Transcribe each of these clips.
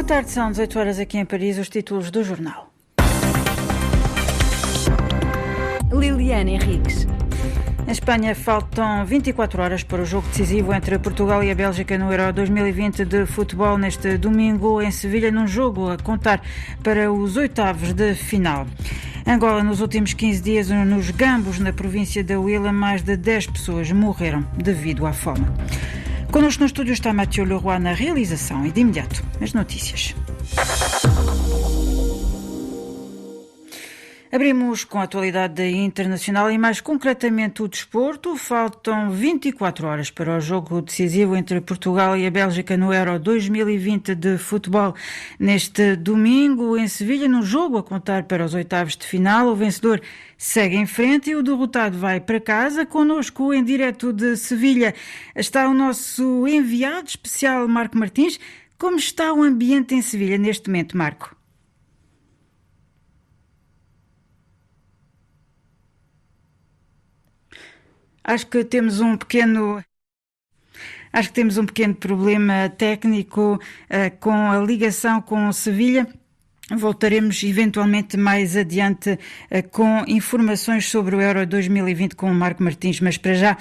Boa tarde, são 18 horas aqui em Paris, os títulos do jornal. Liliana Henriques. Em Espanha faltam 24 horas para o jogo decisivo entre Portugal e a Bélgica no Euro 2020 de futebol neste domingo em Sevilha, num jogo a contar para os oitavos de final. Angola, nos últimos 15 dias, nos Gambos, na província da Huila, mais de 10 pessoas morreram devido à fome. Connosco no estúdio está Mathieu Leroy na realização e de imediato as notícias. Abrimos com a atualidade internacional e mais concretamente o desporto. Faltam 24 horas para o jogo decisivo entre Portugal e a Bélgica no Euro 2020 de futebol. Neste domingo em Sevilha, no jogo a contar para os oitavos de final, o vencedor segue em frente e o derrotado vai para casa. Connosco em direto de Sevilha está o nosso enviado especial Marco Martins. Como está o ambiente em Sevilha neste momento, Marco? Acho que temos um pequeno problema técnico com a ligação com Sevilha. Voltaremos eventualmente mais adiante com informações sobre o Euro 2020 com o Marco Martins, mas para já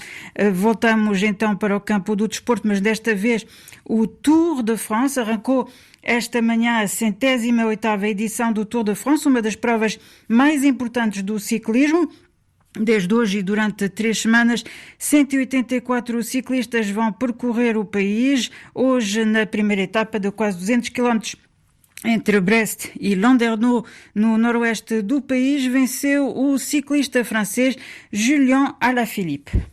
voltamos então para o campo do desporto, mas desta vez o Tour de France arrancou esta manhã a 108ª edição do Tour de France, uma das provas mais importantes do ciclismo. Desde hoje e durante 3 semanas, 184 ciclistas vão percorrer o país. Hoje, na primeira etapa de quase 200 km entre Brest e Landerneau, no noroeste do país, venceu o ciclista francês Julien Alaphilippe.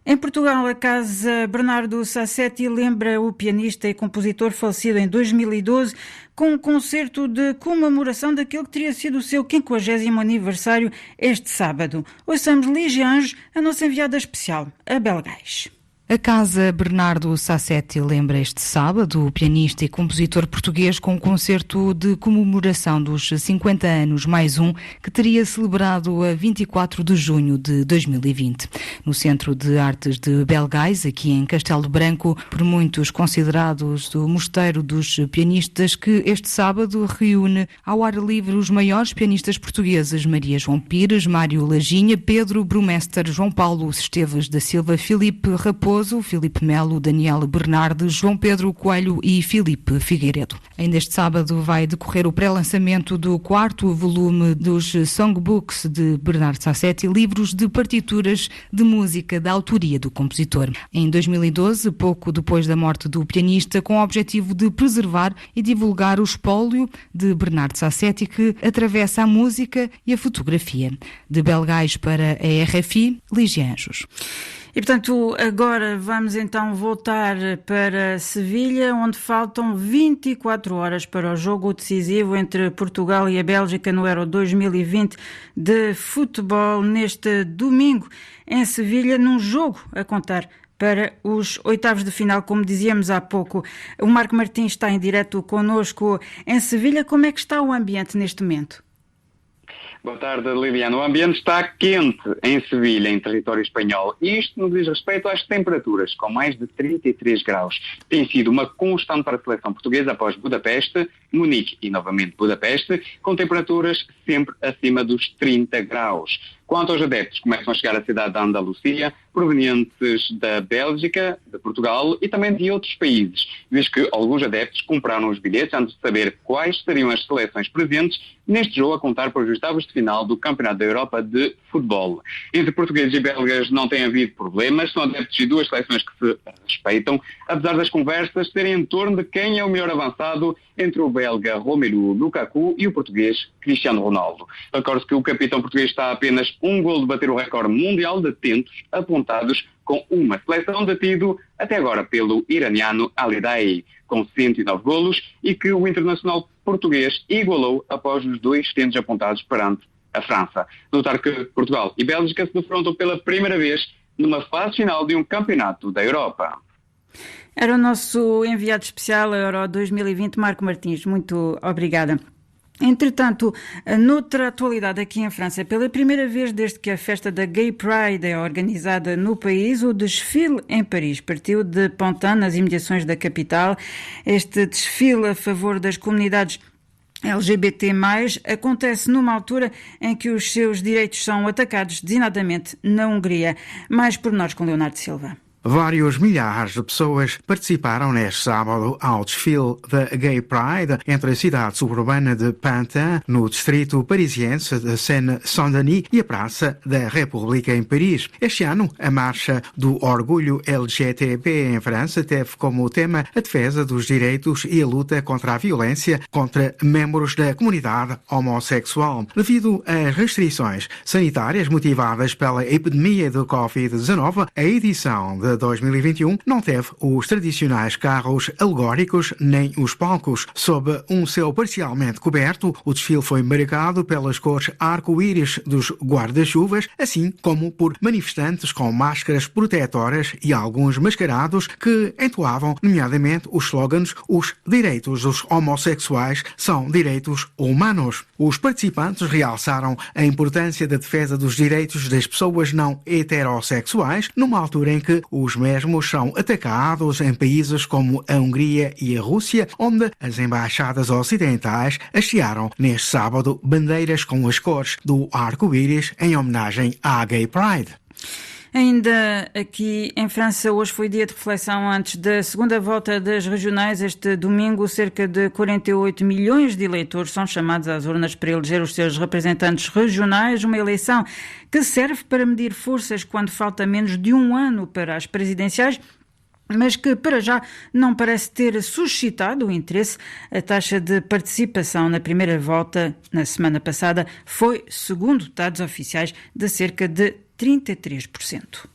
Em Portugal, a Casa Bernardo Sassetti lembra o pianista e compositor falecido em 2012 com um concerto de comemoração daquele que teria sido o seu 50º aniversário este sábado. Ouçamos Lígia Anjos, a nossa enviada especial a Belgais. A Casa Bernardo Sassetti lembra este sábado o pianista e compositor português com um concerto de comemoração dos 50 anos mais um que teria celebrado a 24 de junho de 2020. No Centro de Artes de Belgais, aqui em Castelo Branco, por muitos considerados o mosteiro dos pianistas, que este sábado reúne ao ar livre os maiores pianistas portugueses: Maria João Pires, Mário Laginha, Pedro Brumester, João Paulo Esteves da Silva, Filipe Raposo, Filipe Melo, Daniel Bernardes, João Pedro Coelho e Filipe Figueiredo. Ainda este sábado vai decorrer o pré-lançamento do 4º volume dos Songbooks de Bernardo Sassetti, livros de partituras de música da autoria do compositor. Em 2012, pouco depois da morte do pianista, com o objetivo de preservar e divulgar o espólio de Bernardo Sassetti, que atravessa a música e a fotografia. De Belgais para a RFI, Lígia Anjos. E, portanto, agora vamos então voltar para Sevilha, onde faltam 24 horas para o jogo decisivo entre Portugal e a Bélgica no Euro 2020 de futebol neste domingo em Sevilha, num jogo a contar para os oitavos de final, como dizíamos há pouco. O Marco Martins está em direto connosco em Sevilha. Como é que está o ambiente neste momento? Boa tarde, Liliana. O ambiente está quente em Sevilha, em território espanhol. E isto no que diz respeito às temperaturas, com mais de 33 graus. Tem sido uma constante para a seleção portuguesa após Budapeste, Munique e novamente Budapeste, com temperaturas sempre acima dos 30 graus. Quanto aos adeptos, começam a chegar à cidade da Andalucia, provenientes da Bélgica, de Portugal e também de outros países, visto que alguns adeptos compraram os bilhetes antes de saber quais seriam as seleções presentes neste jogo a contar para os oitavos de final do Campeonato da Europa de Futebol. Entre portugueses e belgas não tem havido problemas, são adeptos de duas seleções que se respeitam, apesar das conversas serem em torno de quem é o melhor avançado entre o belga Romelu Lukaku e o português Cristiano Ronaldo. Recorde-se que o capitão português está a apenas um gol de bater o recorde mundial de tentos apontados com uma seleção detido até agora pelo iraniano Ali Daei, com 109 golos, e que o internacional português igualou após os 2 tentos apontados perante a França. Notar que Portugal e Bélgica se defrontam pela primeira vez numa fase final de um campeonato da Europa. Era o nosso enviado especial a Euro 2020, Marco Martins. Muito obrigada. Entretanto, noutra atualidade aqui em França, pela primeira vez desde que a festa da Gay Pride é organizada no país, o desfile em Paris partiu de Pantin, nas imediações da capital. Este desfile a favor das comunidades LGBT+, acontece numa altura em que os seus direitos são atacados, designadamente na Hungria. Mais pormenores com Leonardo Silva. Vários milhares de pessoas participaram neste sábado ao desfile da Gay Pride entre a cidade suburbana de Pantin, no distrito parisiense de Seine-Saint-Denis, e a Praça da República em Paris. Este ano, a Marcha do Orgulho LGTB em França teve como tema a defesa dos direitos e a luta contra a violência contra membros da comunidade homossexual. Devido às restrições sanitárias motivadas pela epidemia de Covid-19, a edição de 2021 não teve os tradicionais carros alegóricos nem os palcos. Sob um céu parcialmente coberto, o desfile foi marcado pelas cores arco-íris dos guarda-chuvas, assim como por manifestantes com máscaras protetoras e alguns mascarados que entoavam, nomeadamente, os slogans "Os direitos dos homossexuais são direitos humanos". Os participantes realçaram a importância da defesa dos direitos das pessoas não heterossexuais, numa altura em que os mesmos são atacados em países como a Hungria e a Rússia, onde as embaixadas ocidentais hastearam neste sábado bandeiras com as cores do arco-íris em homenagem à Gay Pride. Ainda aqui em França, hoje foi dia de reflexão antes da segunda volta das regionais. Este domingo, cerca de 48 milhões de eleitores são chamados às urnas para eleger os seus representantes regionais, uma eleição que serve para medir forças quando falta menos de um ano para as presidenciais, mas que para já não parece ter suscitado o interesse. A taxa de participação na primeira volta, na semana passada, foi, segundo dados oficiais, de cerca de 33%.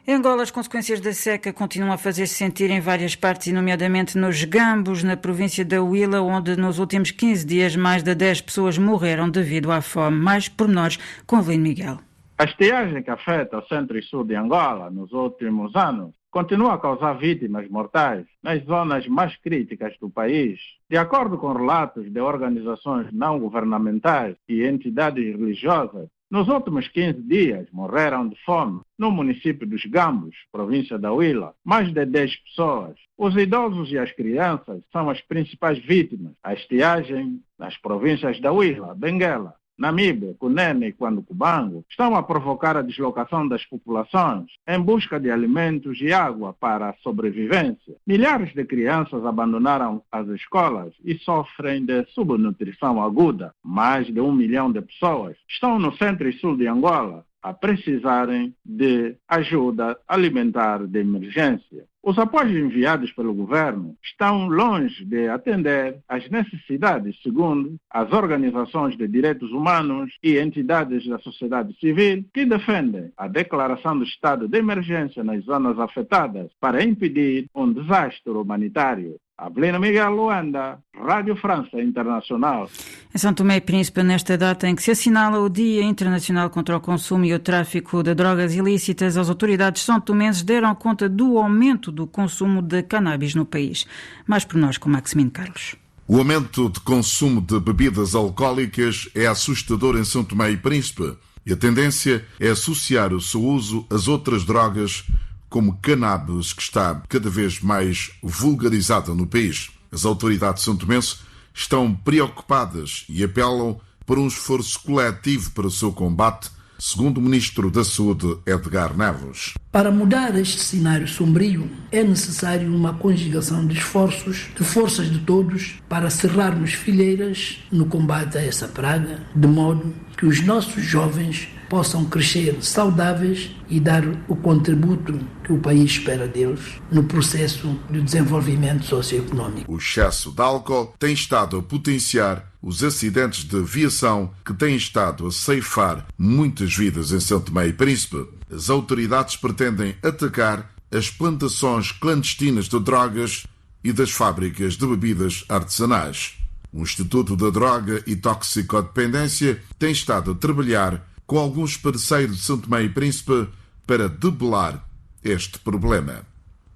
Em Angola, as consequências da seca continuam a fazer-se sentir em várias partes, nomeadamente nos Gambos, na província da Huila, onde nos últimos 15 dias mais de 10 pessoas morreram devido à fome. Mais pormenores com Avelino Miguel. A estiagem que afeta o centro e sul de Angola nos últimos anos continua a causar vítimas mortais nas zonas mais críticas do país. De acordo com relatos de organizações não governamentais e entidades religiosas, nos últimos 15 dias morreram de fome no município dos Gambos, província da Huila, mais de 10 pessoas. Os idosos e as crianças são as principais vítimas. A estiagem nas províncias da Huila, Benguela, Namibe, Cunene e Quanducubango estão a provocar a deslocação das populações em busca de alimentos e água para a sobrevivência. Milhares de crianças abandonaram as escolas e sofrem de subnutrição aguda. Mais de 1 milhão de pessoas estão no centro e sul de Angola a precisarem de ajuda alimentar de emergência. Os apoios enviados pelo governo estão longe de atender às necessidades, segundo as organizações de direitos humanos e entidades da sociedade civil que defendem a declaração do estado de emergência nas zonas afetadas para impedir um desastre humanitário. Avelino Miguel, Luanda, Rádio França Internacional. Em São Tomé e Príncipe, nesta data em que se assinala o Dia Internacional contra o Consumo e o Tráfico de Drogas Ilícitas, as autoridades são-tomenses deram conta do aumento do consumo de cannabis no país. Mais por nós com Maximino Carlos. O aumento de consumo de bebidas alcoólicas é assustador em São Tomé e Príncipe e a tendência é associar o seu uso às outras drogas, como cannabis, que está cada vez mais vulgarizada no país. As autoridades santomenses estão preocupadas e apelam por um esforço coletivo para o seu combate, segundo o Ministro da Saúde, Edgar Neves. Para mudar este cenário sombrio, é necessário uma conjugação de esforços, de forças de todos, para cerrarmos fileiras no combate a essa praga, de modo que os nossos jovens possam crescer saudáveis e dar o contributo que o país espera deles no processo de desenvolvimento socioeconómico. O excesso de álcool tem estado a potenciar os acidentes de viação que têm estado a ceifar muitas vidas em São Tomé e Príncipe. As autoridades pretendem atacar as plantações clandestinas de drogas e das fábricas de bebidas artesanais. O Instituto da Droga e Toxicodependência tem estado a trabalhar com alguns parceiros de São Tomé e Príncipe para debelar este problema.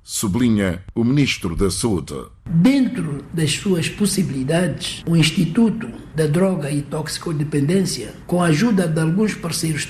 sublinha o Ministro da Saúde. Dentro das suas possibilidades, o Instituto da Droga e Toxicodependência, com a ajuda de alguns parceiros